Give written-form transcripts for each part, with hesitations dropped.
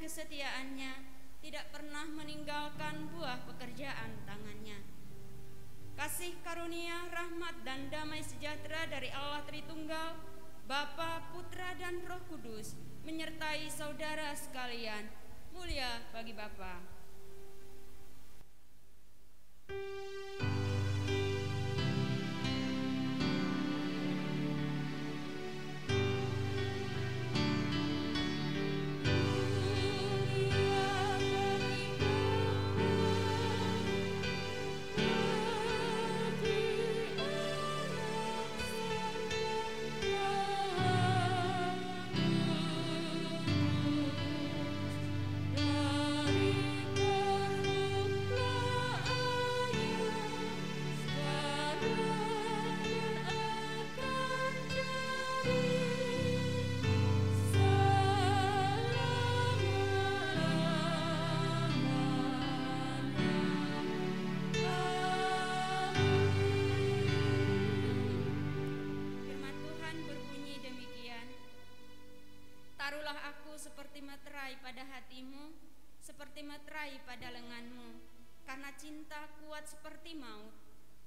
Kesetiaannya tidak pernah meninggalkan buah pekerjaan tangannya. Kasih karunia, rahmat, dan damai sejahtera dari Allah Tritunggal, Bapa, Putra, dan Roh Kudus menyertai saudara sekalian. Mulia bagi Bapa. meterai pada hatimu, seperti meterai pada lenganmu. Karena cinta kuat seperti maut,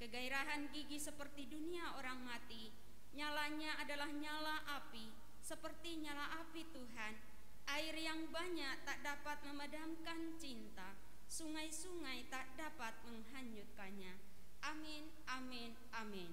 kegairahan gigi seperti dunia orang mati. Nyalanya adalah nyala api, seperti nyala api Tuhan. Air yang banyak tak dapat memadamkan cinta, sungai-sungai tak dapat menghanyutkannya. Amin, amin, amin.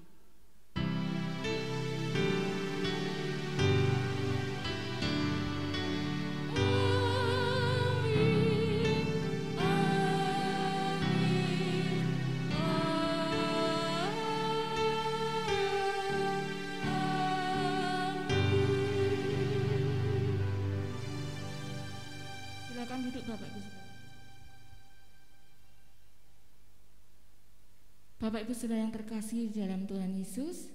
Silakan duduk Bapak Ibu. Bapak Ibu Saudara yang terkasih di dalam Tuhan Yesus,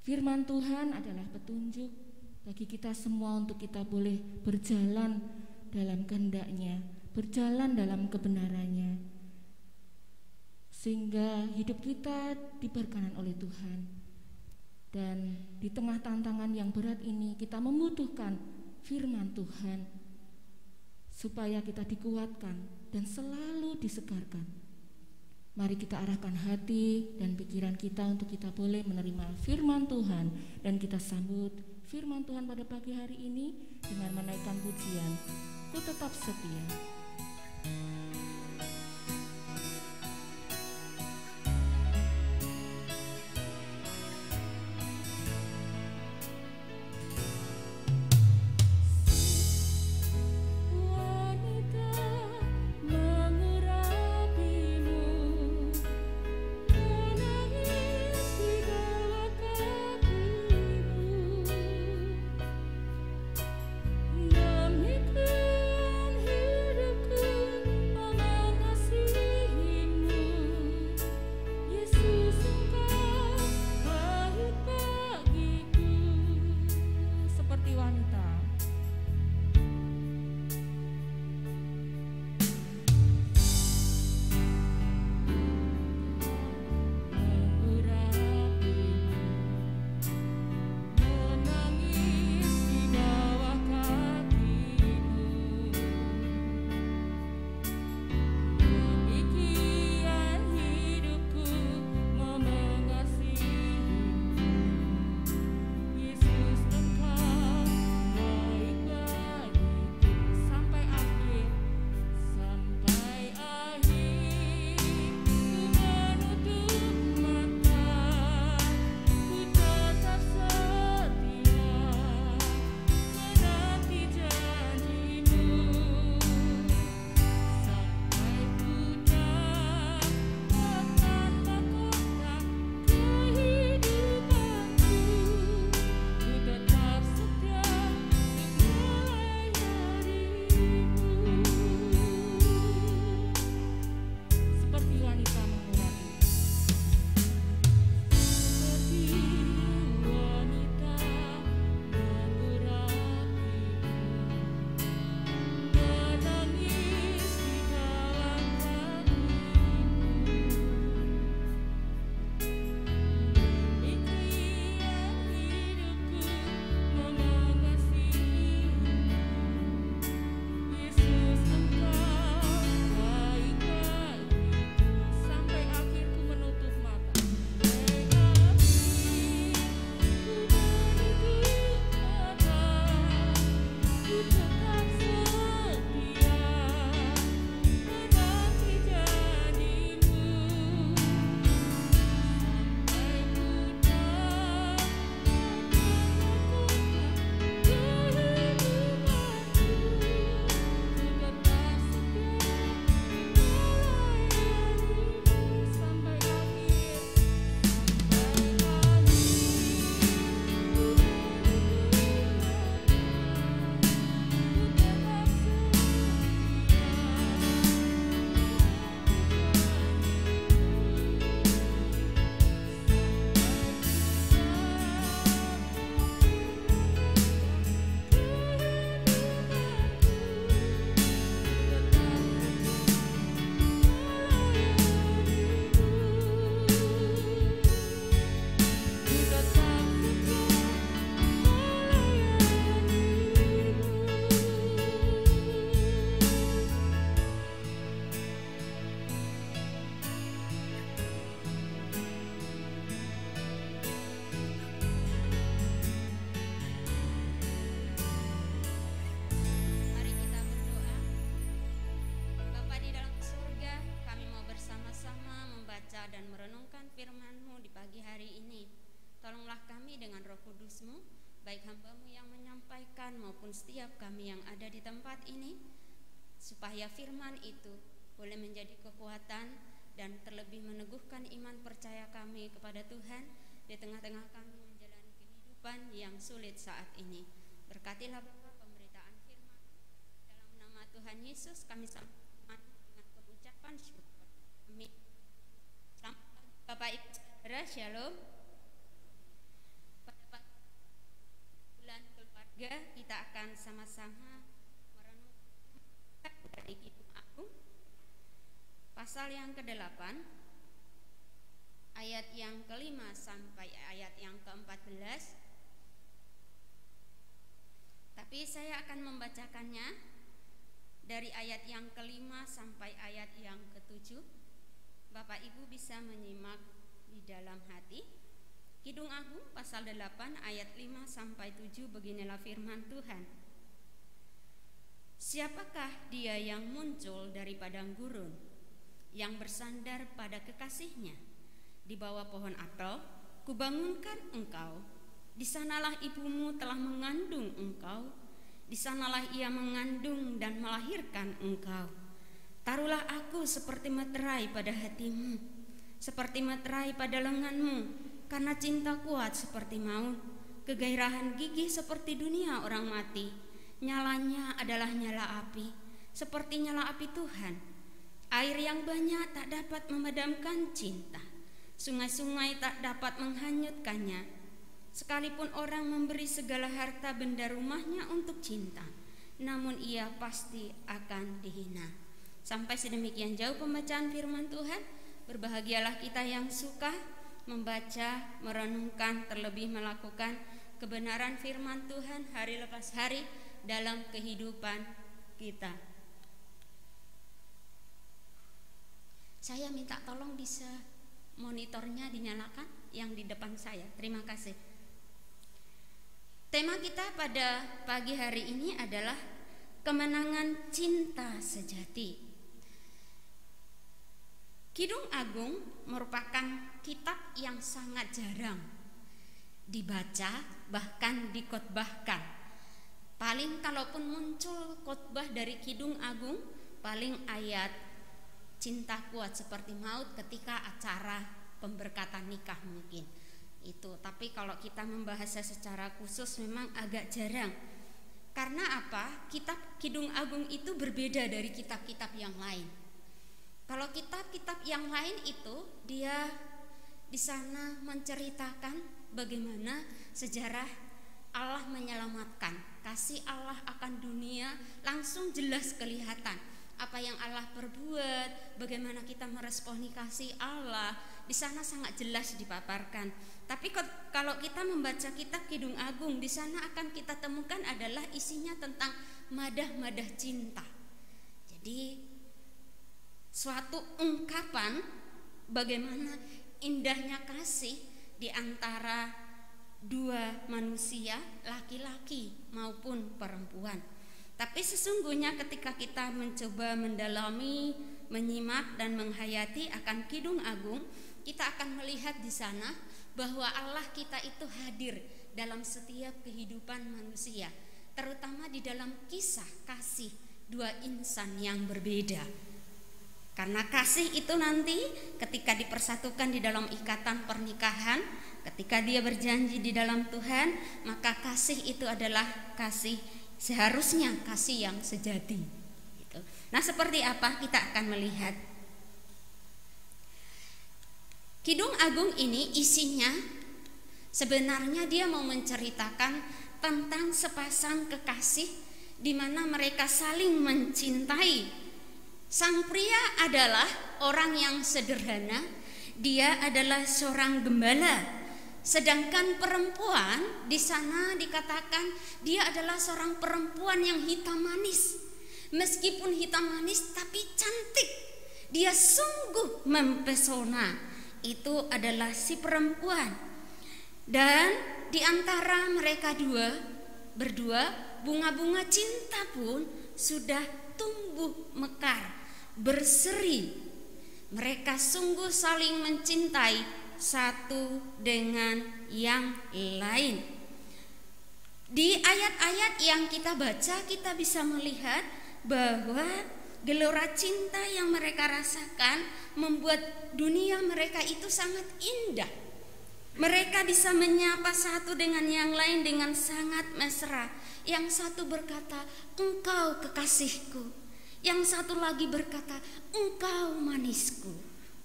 firman Tuhan adalah petunjuk bagi kita semua untuk kita boleh berjalan dalam kehendak-Nya, berjalan dalam kebenarannya, sehingga hidup kita diberkahi oleh Tuhan. Dan di tengah tantangan yang berat ini kita membutuhkan firman Tuhan supaya kita dikuatkan dan selalu disegarkan. Mari kita arahkan hati dan pikiran kita untuk kita boleh menerima firman Tuhan, dan kita sambut firman Tuhan pada pagi hari ini dengan menaikkan pujian Ku Tetap Setia. Demikian hidupku pagi hari ini. Tolonglah kami dengan Roh Kudus-Mu, baik hamba-Mu yang menyampaikan maupun setiap kami yang ada di tempat ini, supaya firman itu boleh menjadi kekuatan dan terlebih meneguhkan iman percaya kami kepada Tuhan di tengah-tengah kami menjalani kehidupan yang sulit saat ini. Berkatilah Bapa pemberitaan firman. Dalam nama Tuhan Yesus kami sampaikan dengan pengucapan syukur. Amin. Selamat pagi Bapak Ibu Saudara, Shalom. Pada bulan keluarga kita akan sama-sama merenungkan dari Kidung Agung pasal yang ke-8 ayat yang ke-5 sampai ayat yang ke-14. Tapi saya akan membacakannya dari ayat yang ke-5 sampai ayat yang ke-7. Bapak Ibu bisa menyimak di dalam hati. Kidung Agung pasal 8 ayat 5 sampai 7, beginilah firman Tuhan. Siapakah dia yang muncul dari padang gurun, yang bersandar pada kekasihnya? Di bawah pohon apel kubangunkan engkau. Di sanalah ibumu telah mengandung engkau. Di sanalah ia mengandung dan melahirkan engkau. Taruhlah aku seperti meterai pada hatimu, seperti meterai pada lenganmu, karena cinta kuat seperti maut, kegairahan gigih seperti dunia orang mati. Nyalanya adalah nyala api, seperti nyala api Tuhan. Air yang banyak tak dapat memadamkan cinta, sungai-sungai tak dapat menghanyutkannya. Sekalipun orang memberi segala harta benda rumahnya untuk cinta, namun ia pasti akan dihina. Sampai sedemikian jauh pembacaan firman Tuhan. Berbahagialah kita yang suka membaca, merenungkan, terlebih melakukan kebenaran firman Tuhan hari lepas hari dalam kehidupan kita. Saya minta tolong bisa monitornya dinyalakan yang di depan saya. Terima kasih. Tema kita pada pagi hari ini adalah kemenangan cinta sejati. Kidung Agung merupakan kitab yang sangat jarang dibaca, bahkan dikhotbahkan. Paling kalaupun muncul khotbah dari Kidung Agung, paling ayat cinta kuat seperti maut ketika acara pemberkatan nikah mungkin itu. Tapi kalau kita membahasnya secara khusus memang agak jarang. Karena apa? Kitab Kidung Agung itu berbeda dari kitab-kitab yang lain. Kalau kitab-kitab yang lain itu dia di sana menceritakan bagaimana sejarah Allah menyelamatkan, kasih Allah akan dunia langsung jelas kelihatan. Apa yang Allah perbuat, bagaimana kita meresponi kasih Allah, di sana sangat jelas dipaparkan. Tapi kalau kita membaca kitab Kidung Agung, di sana akan kita temukan adalah isinya tentang madah-madah cinta. Jadi suatu ungkapan bagaimana indahnya kasih di antara dua manusia, laki-laki maupun perempuan. Tapi sesungguhnya ketika kita mencoba mendalami, menyimak dan menghayati akan Kidung Agung, kita akan melihat di sana bahwa Allah kita itu hadir dalam setiap kehidupan manusia, terutama di dalam kisah kasih dua insan yang berbeda. Karena kasih itu nanti ketika dipersatukan di dalam ikatan pernikahan, ketika dia berjanji di dalam Tuhan, maka kasih itu adalah kasih, seharusnya kasih yang sejati. Gitu. Nah, seperti apa kita akan melihat. Kidung Agung ini isinya sebenarnya dia mau menceritakan tentang sepasang kekasih di mana mereka saling mencintai. Sang pria adalah orang yang sederhana, dia adalah seorang gembala. Sedangkan perempuan di sana dikatakan dia adalah seorang perempuan yang hitam manis. Meskipun hitam manis tapi cantik. Dia sungguh mempesona. Itu adalah si perempuan. Dan di antara mereka berdua, bunga-bunga cinta pun sudah tumbuh mekar, berseri. Mereka sungguh saling mencintai satu dengan yang lain. Di ayat-ayat yang kita baca, kita bisa melihat bahwa gelora cinta yang mereka rasakan membuat dunia mereka itu sangat indah. Mereka bisa menyapa satu dengan yang lain dengan sangat mesra. Yang satu berkata, "Engkau kekasihku." Yang satu lagi berkata, "Engkau manisku."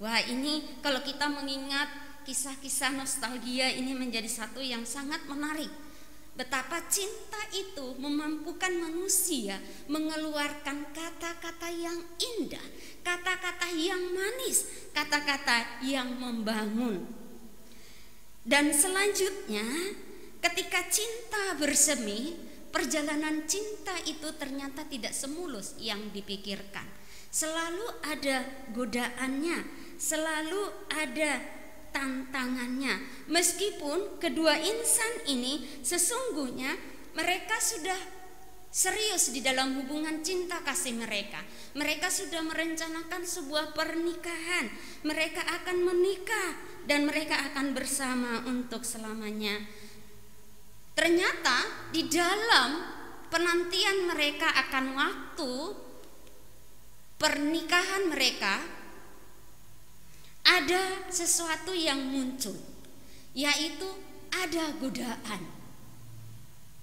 Wah, ini kalau kita mengingat kisah-kisah nostalgia ini menjadi satu yang sangat menarik. Betapa cinta itu memampukan manusia mengeluarkan kata-kata yang indah, kata-kata yang manis, kata-kata yang membangun. Dan selanjutnya, ketika cinta bersemi, perjalanan cinta itu ternyata tidak semulus yang dipikirkan. Selalu ada godaannya, selalu ada tantangannya. Meskipun kedua insan ini sesungguhnya mereka sudah serius di dalam hubungan cinta kasih mereka. Mereka sudah merencanakan sebuah pernikahan. Mereka akan menikah dan mereka akan bersama untuk selamanya. Ternyata di dalam penantian mereka akan waktu pernikahan mereka, ada sesuatu yang muncul, yaitu ada godaan.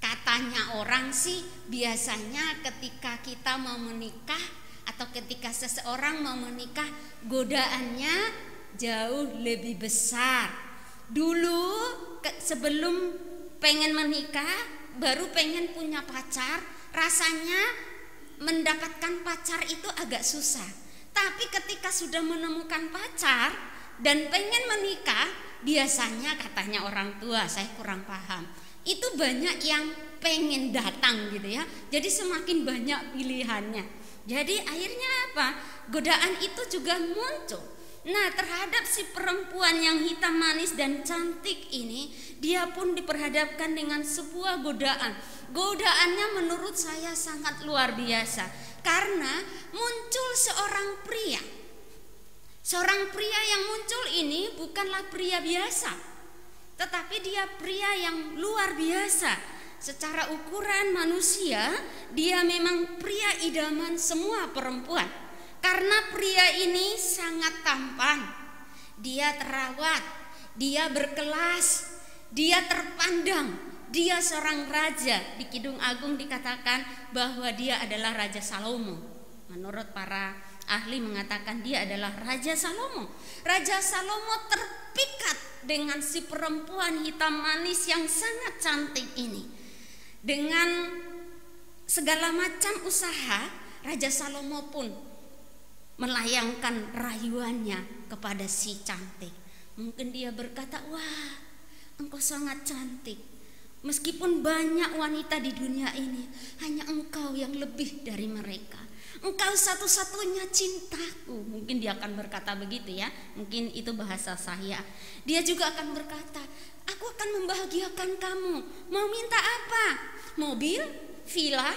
Katanya orang sih biasanya ketika kita mau menikah atau ketika seseorang mau menikah, godaannya jauh lebih besar. Dulu sebelum pengen menikah, baru pengen punya pacar, rasanya mendapatkan pacar itu agak susah. Tapi ketika sudah menemukan pacar dan pengen menikah, biasanya katanya orang tua, saya kurang paham, itu banyak yang pengen datang gitu ya. Jadi semakin banyak pilihannya. Jadi akhirnya apa? Godaan itu juga muncul. Nah, terhadap si perempuan yang hitam manis dan cantik ini, dia pun diperhadapkan dengan sebuah godaan. Godaannya menurut saya sangat luar biasa, karena muncul seorang pria. Seorang pria yang muncul ini bukanlah pria biasa, tetapi dia pria yang luar biasa. Secara ukuran manusia, dia memang pria idaman semua perempuan. Karena pria ini sangat tampan, dia terawat, dia berkelas, dia terpandang, dia seorang raja. Di Kidung Agung dikatakan bahwa dia adalah Raja Salomo. Menurut para ahli mengatakan dia adalah Raja Salomo. Raja Salomo terpikat dengan si perempuan hitam manis yang sangat cantik ini. Dengan segala macam usaha, Raja Salomo pun melayangkan rayuannya kepada si cantik. Mungkin dia berkata, "Wah, engkau sangat cantik. Meskipun banyak wanita di dunia ini, hanya engkau yang lebih dari mereka. Engkau satu-satunya cintaku." Mungkin dia akan berkata begitu ya. Mungkin itu bahasa saya. Dia juga akan berkata, "Aku akan membahagiakan kamu. Mau minta apa? Mobil, villa,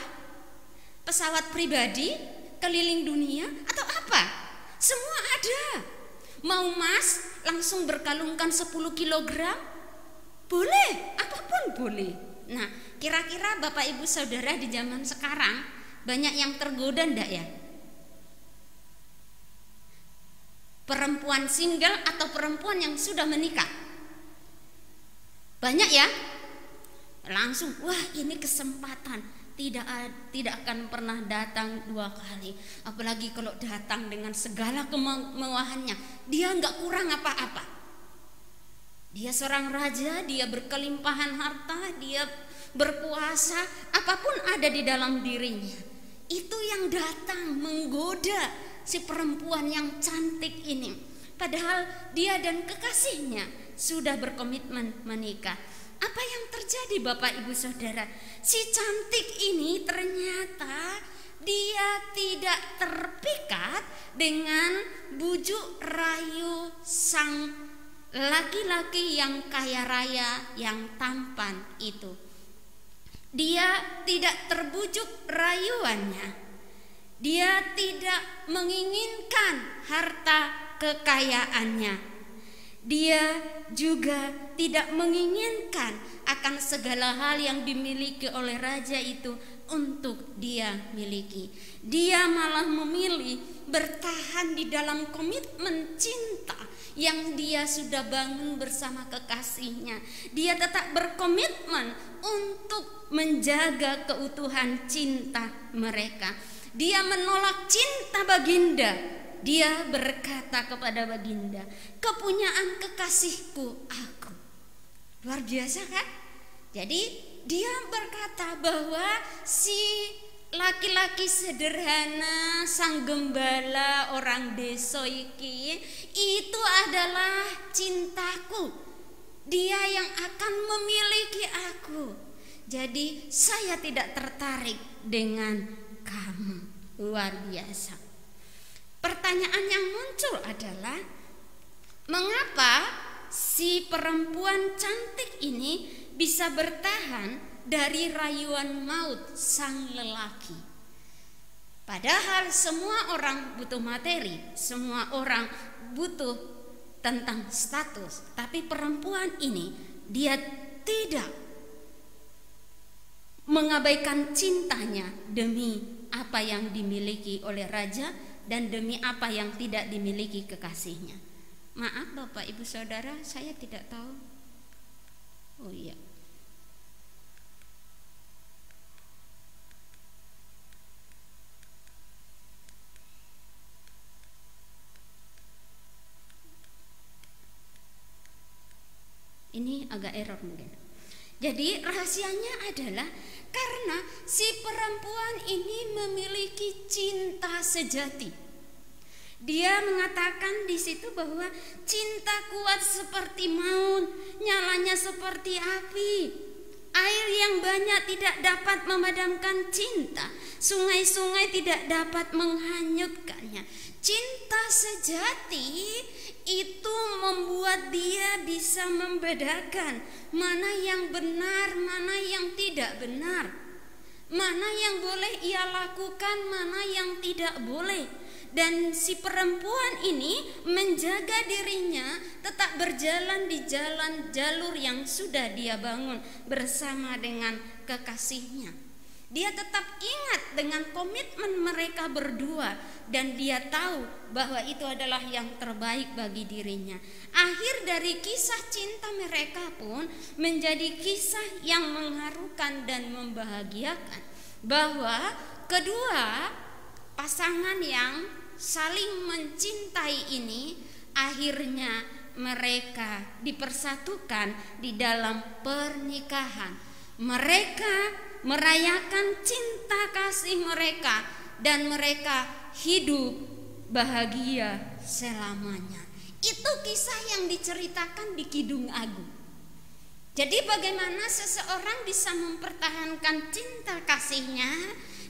pesawat pribadi, keliling dunia, atau apa? Semua ada. Mau emas langsung berkalungkan 10 kilogram? Boleh, apapun boleh." Nah, kira-kira Bapak Ibu Saudara di zaman sekarang banyak yang tergoda enggak ya? Perempuan single atau perempuan yang sudah menikah? Banyak ya? Langsung, wah ini kesempatan. Tidak akan pernah datang dua kali. Apalagi kalau datang dengan segala kemewahannya, dia nggak kurang apa-apa. Dia seorang raja, dia berkelimpahan harta, dia berkuasa, apapun ada di dalam dirinya. Itu yang datang menggoda si perempuan yang cantik ini. Padahal dia dan kekasihnya sudah berkomitmen menikah. Apa yang terjadi Bapak Ibu Saudara? Si cantik ini ternyata dia tidak terpikat dengan bujuk rayu sang laki-laki yang kaya raya, yang tampan itu. Dia tidak terbujuk rayuannya. Dia tidak menginginkan harta kekayaannya. Dia juga tidak menginginkan akan segala hal yang dimiliki oleh raja itu untuk dia miliki. Dia malah memilih bertahan di dalam komitmen cinta yang dia sudah bangun bersama kekasihnya. Dia tetap berkomitmen untuk menjaga keutuhan cinta mereka. Dia menolak cinta baginda. Dia berkata kepada baginda, kepunyaan kekasihku aku. Luar biasa kan? Jadi dia berkata bahwa si laki-laki sederhana, sang gembala orang desa iki itu adalah cintaku. Dia yang akan memiliki aku. Jadi saya tidak tertarik dengan kamu. Luar biasa. Pertanyaan yang muncul adalah, mengapa si perempuan cantik ini bisa bertahan dari rayuan maut sang lelaki? Padahal semua orang butuh materi, semua orang butuh tentang status, tapi perempuan ini dia tidak mengabaikan cintanya demi apa yang dimiliki oleh raja dan demi apa yang tidak dimiliki kekasihnya. Maaf Bapak Ibu Saudara, saya tidak tahu. Oh iya. Ini agak error mungkin. Jadi rahasianya adalah karena si perempuan ini memiliki cinta sejati. Dia mengatakan di situ bahwa cinta kuat seperti maut, nyalanya seperti api. Air yang banyak tidak dapat memadamkan cinta, sungai-sungai tidak dapat menghanyutkannya. Cinta sejati itu membuat dia bisa membedakan mana yang benar, mana yang tidak benar, mana yang boleh ia lakukan, mana yang tidak boleh. Dan si perempuan ini menjaga dirinya tetap berjalan di jalur yang sudah dia bangun bersama dengan kekasihnya. Dia tetap ingat dengan komitmen mereka berdua dan dia tahu bahwa itu adalah yang terbaik bagi dirinya. Akhir dari kisah cinta mereka pun menjadi kisah yang mengharukan dan membahagiakan, bahwa kedua pasangan yang saling mencintai ini akhirnya mereka dipersatukan di dalam pernikahan. Mereka merayakan cinta kasih mereka dan mereka hidup bahagia selamanya. Itu kisah yang diceritakan di Kidung Agung. Jadi bagaimana seseorang bisa mempertahankan cinta kasihnya?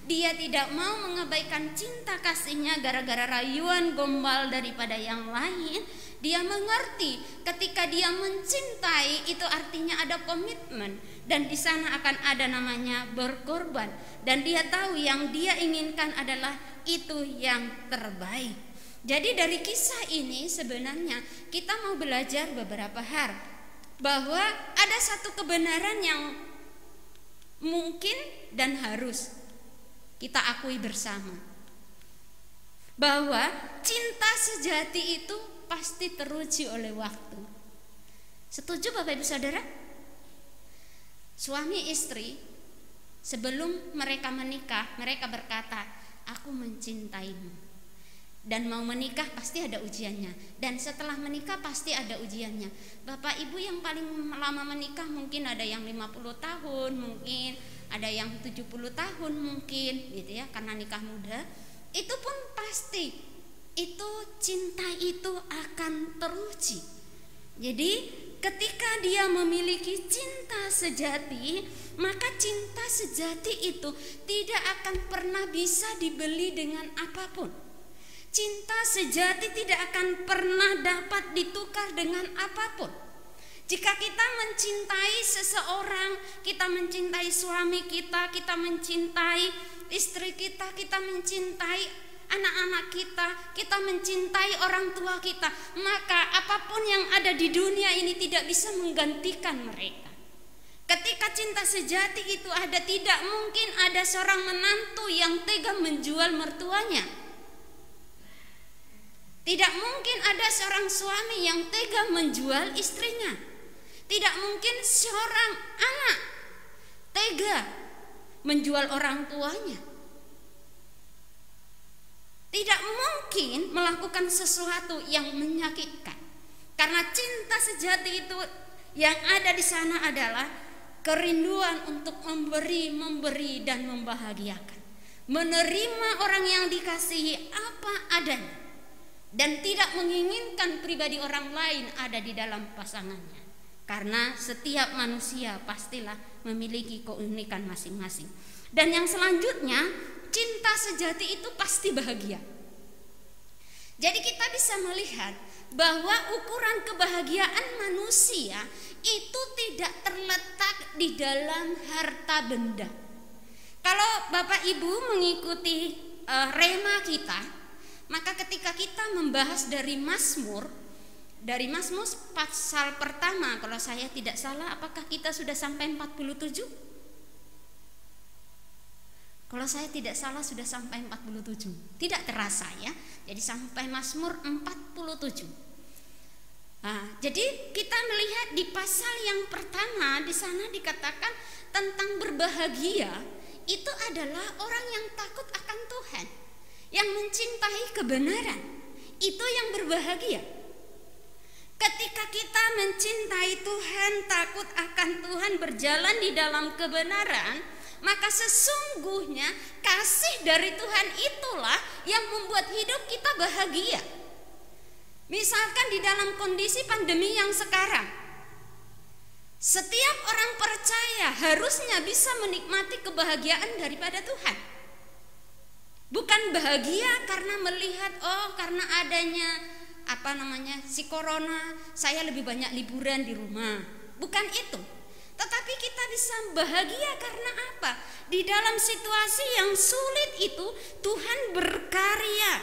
Dia tidak mau mengabaikan cinta kasihnya gara-gara rayuan gombal daripada yang lain. Dia mengerti ketika dia mencintai itu artinya ada komitmen, dan di sana akan ada namanya berkorban, dan dia tahu yang dia inginkan adalah itu yang terbaik. Jadi dari kisah ini sebenarnya kita mau belajar beberapa hal, bahwa ada satu kebenaran yang mungkin dan harus kita akui bersama, bahwa cinta sejati itu pasti teruji oleh waktu. Setuju Bapak Ibu Saudara? Suami istri sebelum mereka menikah, mereka berkata, aku mencintaimu. Dan mau menikah pasti ada ujiannya, dan setelah menikah pasti ada ujiannya. Bapak Ibu yang paling lama menikah mungkin ada yang 50 tahun, mungkin ada yang 70 tahun mungkin gitu ya, karena nikah muda. Itu pun pasti itu cinta itu akan teruji. Jadi ketika dia memiliki cinta sejati, maka cinta sejati itu tidak akan pernah bisa dibeli dengan apapun. Cinta sejati tidak akan pernah dapat ditukar dengan apapun. Jika kita mencintai seseorang, kita mencintai suami kita, kita mencintai istri kita, kita mencintai anak-anak kita mencintai orang tua kita, maka apapun yang ada di dunia ini tidak bisa menggantikan mereka. Ketika cinta sejati itu ada, tidak mungkin ada seorang menantu yang tega menjual mertuanya. Tidak mungkin ada seorang suami yang tega menjual istrinya. Tidak mungkin seorang anak tega menjual orang tuanya. Tidak mungkin melakukan sesuatu yang menyakitkan. Karena cinta sejati itu yang ada di sana adalah kerinduan untuk memberi dan membahagiakan. Menerima orang yang dikasihi apa adanya. Dan tidak menginginkan pribadi orang lain ada di dalam pasangannya. Karena setiap manusia pastilah memiliki keunikan masing-masing. Dan yang selanjutnya, cinta sejati itu pasti bahagia. Jadi kita bisa melihat bahwa ukuran kebahagiaan manusia itu tidak terletak di dalam harta benda. Kalau Bapak Ibu mengikuti rema kita, maka ketika kita membahas dari Mazmur pasal pertama, kalau saya tidak salah, apakah kita sudah sampai 47? Kalau saya tidak salah sudah sampai 47. Tidak terasa ya. Jadi sampai Mazmur 47. Nah, jadi kita melihat di pasal yang pertama di sana dikatakan tentang berbahagia itu adalah orang yang takut akan Tuhan, yang mencintai kebenaran. Itu yang berbahagia. Ketika kita mencintai Tuhan, takut akan Tuhan, berjalan di dalam kebenaran, maka sesungguhnya kasih dari Tuhan itulah yang membuat hidup kita bahagia. Misalkan di dalam kondisi pandemi yang sekarang, setiap orang percaya harusnya bisa menikmati kebahagiaan daripada Tuhan. Bukan bahagia karena melihat karena adanya si corona, saya lebih banyak liburan di rumah. Bukan itu. Tetapi kita bisa bahagia karena apa? Di dalam situasi yang sulit itu Tuhan berkarya.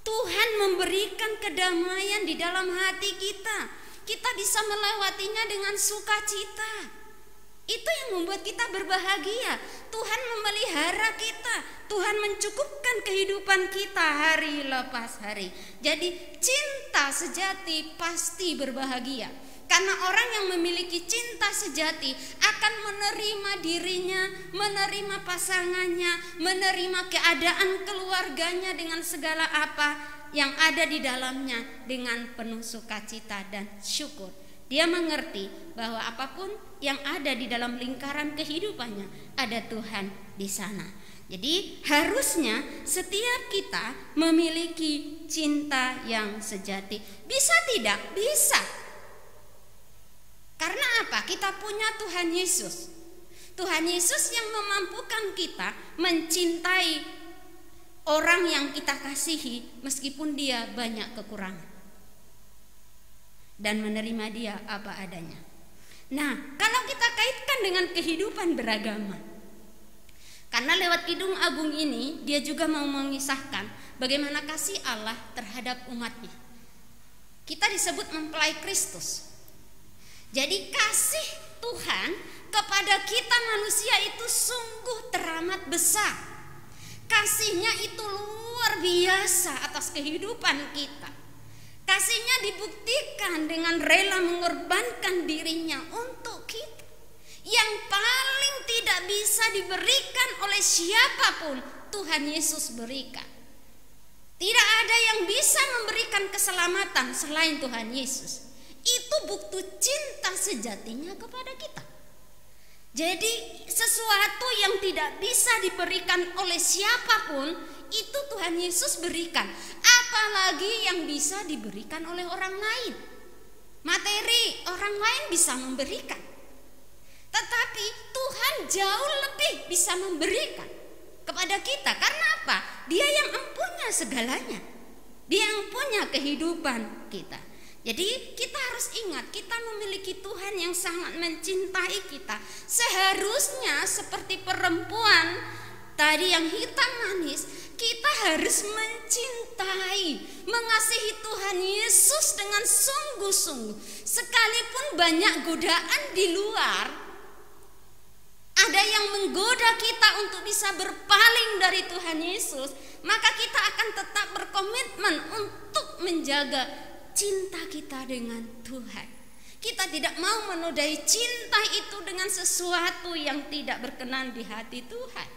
Tuhan memberikan kedamaian di dalam hati kita. Kita bisa melewatinya dengan sukacita. Itu yang membuat kita berbahagia. Tuhan memelihara kita. Tuhan mencukupkan kehidupan kita hari lepas hari. Jadi cinta sejati pasti berbahagia. Karena orang yang memiliki cinta sejati akan menerima dirinya, menerima pasangannya, menerima keadaan keluarganya dengan segala apa yang ada di dalamnya dengan penuh sukacita dan syukur. Dia mengerti bahwa apapun yang ada di dalam lingkaran kehidupannya ada Tuhan di sana. Jadi harusnya setiap kita memiliki cinta yang sejati. Bisa tidak? Bisa. Karena apa? Kita punya Tuhan Yesus. Tuhan Yesus yang memampukan kita mencintai orang yang kita kasihi meskipun dia banyak kekurangan. Dan menerima dia apa adanya. Nah, kalau kita kaitkan dengan kehidupan beragama, karena lewat Kidung Agung ini dia juga mau mengisahkan bagaimana kasih Allah terhadap umatnya. Kita disebut mempelai Kristus. Jadi kasih Tuhan kepada kita manusia itu sungguh teramat besar. Kasihnya itu luar biasa atas kehidupan kita. Kasihnya dibuktikan dengan rela mengorbankan dirinya untuk kita. Yang paling tidak bisa diberikan oleh siapapun, Tuhan Yesus berikan. Tidak ada yang bisa memberikan keselamatan selain Tuhan Yesus. Itu bukti cinta sejatinya kepada kita. Jadi sesuatu yang tidak bisa diberikan oleh siapapun, itu Tuhan Yesus berikan. Apalagi yang bisa diberikan oleh orang lain. Materi orang lain bisa memberikan, tetapi Tuhan jauh lebih bisa memberikan kepada kita. Karena apa? Dia yang empunya segalanya. Dia yang punya kehidupan kita. Jadi kita harus ingat, kita memiliki Tuhan yang sangat mencintai kita. Seharusnya seperti perempuan tadi yang hitam manis, kita harus mencintai, mengasihi Tuhan Yesus dengan sungguh-sungguh. Sekalipun banyak godaan di luar, ada yang menggoda kita untuk bisa berpaling dari Tuhan Yesus, maka kita akan tetap berkomitmen untuk menjaga cinta kita dengan Tuhan. Kita tidak mau menodai cinta itu dengan sesuatu yang tidak berkenan di hati Tuhan.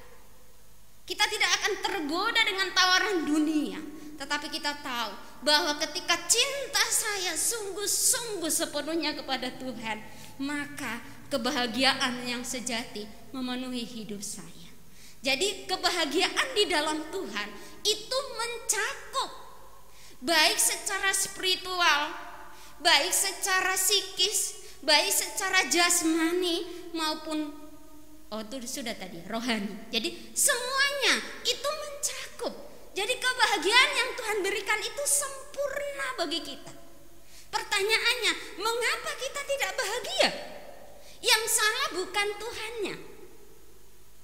Kita tidak akan tergoda dengan tawaran dunia, tetapi kita tahu bahwa ketika cinta saya sungguh-sungguh sepenuhnya kepada Tuhan, maka kebahagiaan yang sejati memenuhi hidup saya. Jadi kebahagiaan di dalam Tuhan itu mencakup baik secara spiritual, baik secara psikis, baik secara jasmani maupun itu sudah tadi rohani. Jadi semuanya itu mencakup. Jadi kebahagiaan yang Tuhan berikan itu sempurna bagi kita. Pertanyaannya, mengapa kita tidak bahagia? Yang salah bukan Tuhannya,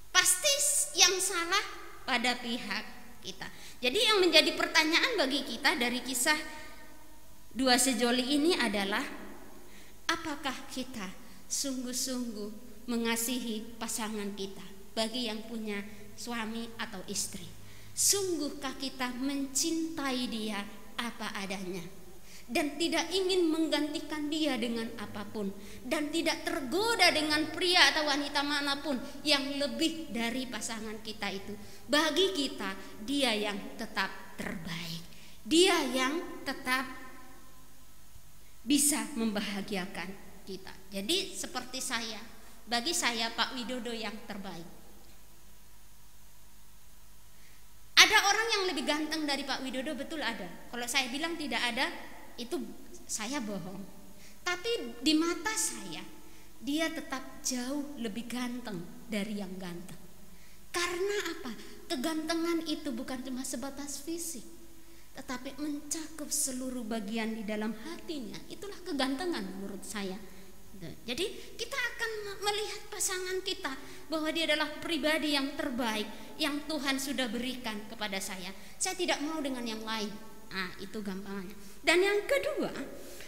pasti yang salah pada pihak kita. Jadi yang menjadi pertanyaan bagi kita dari kisah dua sejoli ini adalah, apakah kita sungguh-sungguh mengasihi pasangan kita? Bagi yang punya suami atau istri, sungguhkah kita mencintai dia apa adanya dan tidak ingin menggantikan dia dengan apapun, dan tidak tergoda dengan pria atau wanita manapun yang lebih dari pasangan kita itu? Bagi kita, dia yang tetap terbaik, dia yang tetap bisa membahagiakan kita. Jadi seperti saya, bagi saya Pak Widodo yang terbaik. Ada orang yang lebih ganteng dari Pak Widodo, betul ada. Kalau saya bilang tidak ada, itu saya bohong. Tapi di mata saya, dia tetap jauh lebih ganteng dari yang ganteng. Karena apa? Kegantengan itu bukan cuma sebatas fisik, tetapi mencakup seluruh bagian di dalam hatinya. Itulah kegantengan menurut saya. Jadi kita akan melihat pasangan kita bahwa dia adalah pribadi yang terbaik yang Tuhan sudah berikan kepada saya. Saya tidak mau dengan yang lain. Itu gampangnya. Dan yang kedua,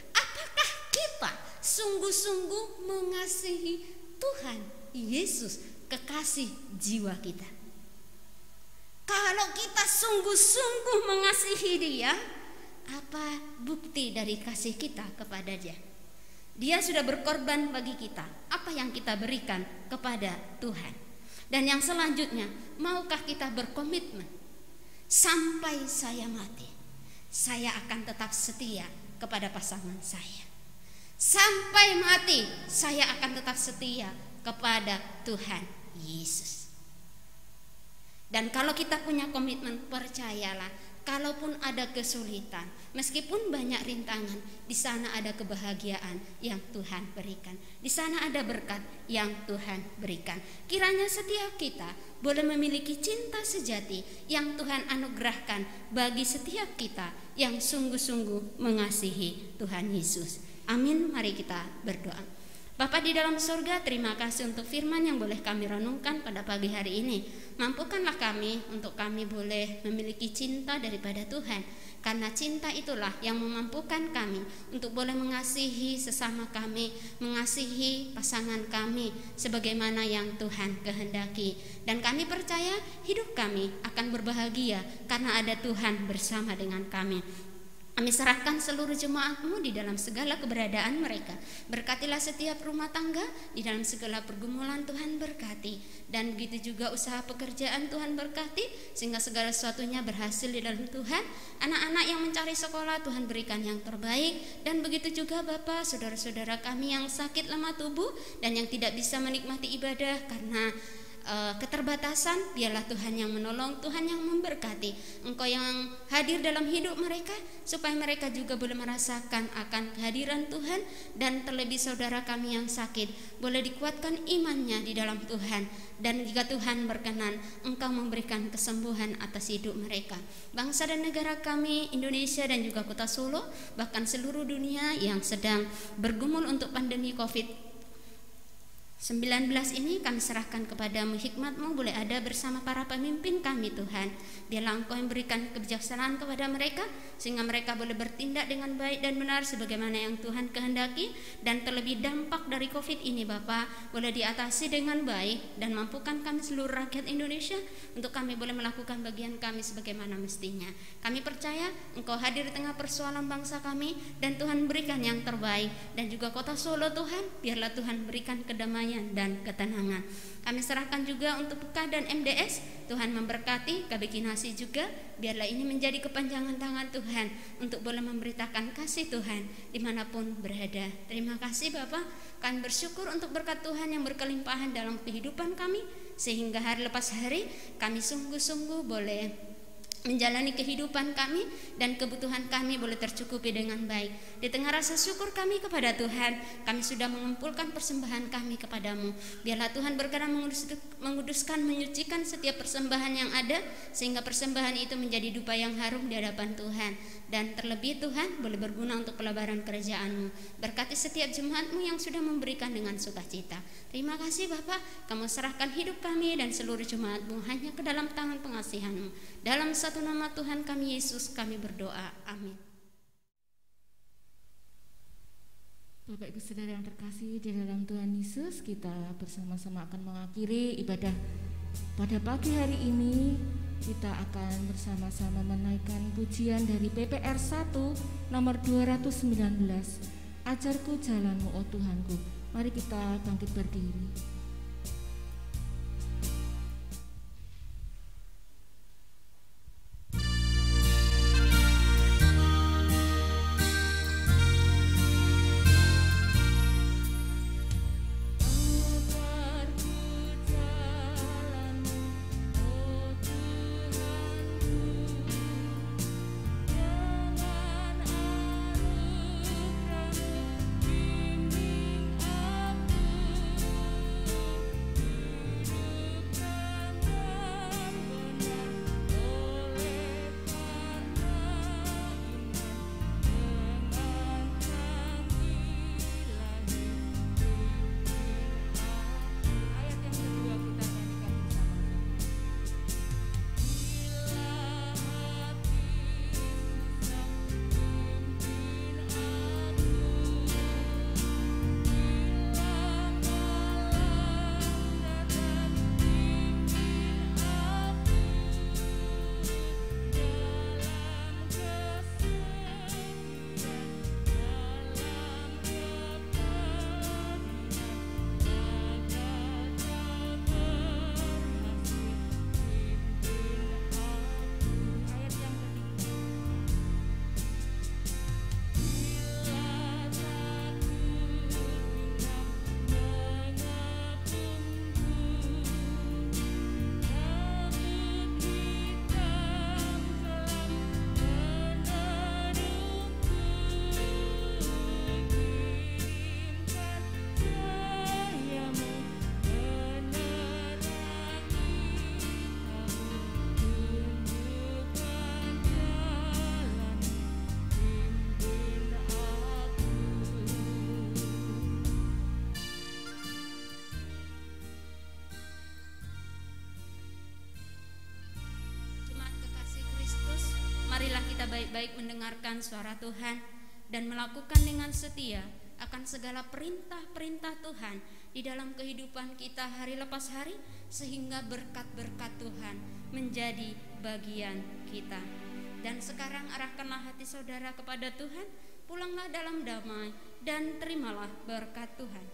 apakah kita sungguh-sungguh mengasihi Tuhan Yesus, kekasih jiwa kita? Kalau kita sungguh-sungguh mengasihi Dia, apa bukti dari kasih kita kepada Dia? Dia sudah berkorban bagi kita. Apa yang kita berikan kepada Tuhan? Dan yang selanjutnya, maukah kita berkomitmen sampai saya mati, saya akan tetap setia kepada pasangan saya. Sampai mati, saya akan tetap setia kepada Tuhan Yesus. Dan kalau kita punya komitmen, percayalah, kalaupun ada kesulitan, meskipun banyak rintangan, di sana ada kebahagiaan yang Tuhan berikan. Di sana ada berkat yang Tuhan berikan. Kiranya setiap kita boleh memiliki cinta sejati yang Tuhan anugerahkan bagi setiap kita yang sungguh-sungguh mengasihi Tuhan Yesus. Amin. Mari kita berdoa. Bapa di dalam surga, terima kasih untuk firman yang boleh kami renungkan pada pagi hari ini. Mampukanlah kami untuk kami boleh memiliki cinta daripada Tuhan, karena cinta itulah yang memampukan kami untuk boleh mengasihi sesama kami, mengasihi pasangan kami sebagaimana yang Tuhan kehendaki. Dan kami percaya hidup kami akan berbahagia karena ada Tuhan bersama dengan kami. Kami serahkan seluruh jemaat-Mu di dalam segala keberadaan mereka. Berkatilah setiap rumah tangga, di dalam segala pergumulan Tuhan berkati. Dan begitu juga usaha pekerjaan Tuhan berkati, sehingga segala sesuatunya berhasil di dalam Tuhan. Anak-anak yang mencari sekolah Tuhan berikan yang terbaik. Dan begitu juga Bapa, saudara-saudara kami yang sakit lemah tubuh dan yang tidak bisa menikmati ibadah karena keterbatasan, biarlah Tuhan yang menolong, Tuhan yang memberkati. Engkau yang hadir dalam hidup mereka, supaya mereka juga boleh merasakan akan kehadiran Tuhan. Dan terlebih saudara kami yang sakit, boleh dikuatkan imannya di dalam Tuhan. Dan jika Tuhan berkenan, Engkau memberikan kesembuhan atas hidup mereka. Bangsa dan negara kami, Indonesia dan juga kota Solo, bahkan seluruh dunia yang sedang bergumul untuk pandemi COVID-19 19 ini kami serahkan kepadamu, hikmat-Mu boleh ada bersama para pemimpin kami Tuhan. Biarlah Engkau yang berikan kebijaksanaan kepada mereka, sehingga mereka boleh bertindak dengan baik dan benar sebagaimana yang Tuhan kehendaki. Dan terlebih dampak dari COVID ini Bapa boleh diatasi dengan baik, dan mampukan kami seluruh rakyat Indonesia untuk kami boleh melakukan bagian kami sebagaimana mestinya. Kami percaya Engkau hadir di tengah persoalan bangsa kami, dan Tuhan berikan yang terbaik. Dan juga kota Solo Tuhan, biarlah Tuhan berikan kedamaian dan ketenangan. Kami serahkan juga untuk PK dan MDS, Tuhan memberkati, KBKinasi juga, biarlah ini menjadi kepanjangan tangan Tuhan untuk boleh memberitakan kasih Tuhan dimanapun berada. Terima kasih Bapak, kami bersyukur untuk berkat Tuhan yang berkelimpahan dalam kehidupan kami, sehingga hari lepas hari kami sungguh-sungguh boleh menjalani kehidupan kami dan kebutuhan kami boleh tercukupi dengan baik. Di tengah rasa syukur kami kepada Tuhan, kami sudah mengumpulkan persembahan kami kepadamu. Biarlah Tuhan berkenan menguduskan, menyucikan setiap persembahan yang ada, sehingga persembahan itu menjadi dupa yang harum di hadapan Tuhan. Dan terlebih Tuhan boleh berguna untuk pelebaran kerajaan-Mu. Berkati setiap jemaat-Mu yang sudah memberikan dengan sukacita. Terima kasih Bapak, Kamu serahkan hidup kami dan seluruh jemaat-Mu hanya ke dalam tangan pengasihan-Mu. Dalam satu nama Tuhan kami Yesus kami berdoa, amin. Bapak Ibu Saudara yang terkasih di dalam Tuhan Yesus, kita bersama-sama akan mengakhiri ibadah pada pagi hari ini. Kita akan bersama-sama menaikkan pujian dari PPR 1 nomor 219, Ajarku jalanmu oh Tuhanku. Mari kita bangkit berdiri. Marilah kita baik-baik mendengarkan suara Tuhan dan melakukan dengan setia akan segala perintah-perintah Tuhan di dalam kehidupan kita hari lepas hari, sehingga berkat-berkat Tuhan menjadi bagian kita. Dan sekarang arahkanlah hati saudara kepada Tuhan, pulanglah dalam damai dan terimalah berkat Tuhan.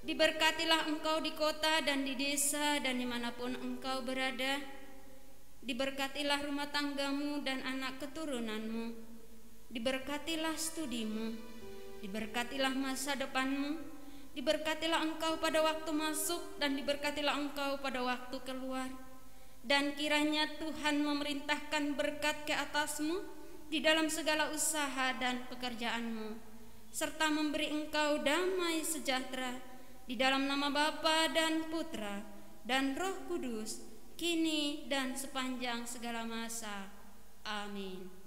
Diberkatilah engkau di kota dan di desa dan dimanapun engkau berada. Diberkatilah rumah tanggamu dan anak keturunanmu. Diberkatilah studimu. Diberkatilah masa depanmu. Diberkatilah engkau pada waktu masuk dan diberkatilah engkau pada waktu keluar. Dan kiranya Tuhan memerintahkan berkat ke atasmu di dalam segala usaha dan pekerjaanmu, serta memberi engkau damai sejahtera di dalam nama Bapa dan Putra dan Roh Kudus, kini dan sepanjang segala masa. Amin.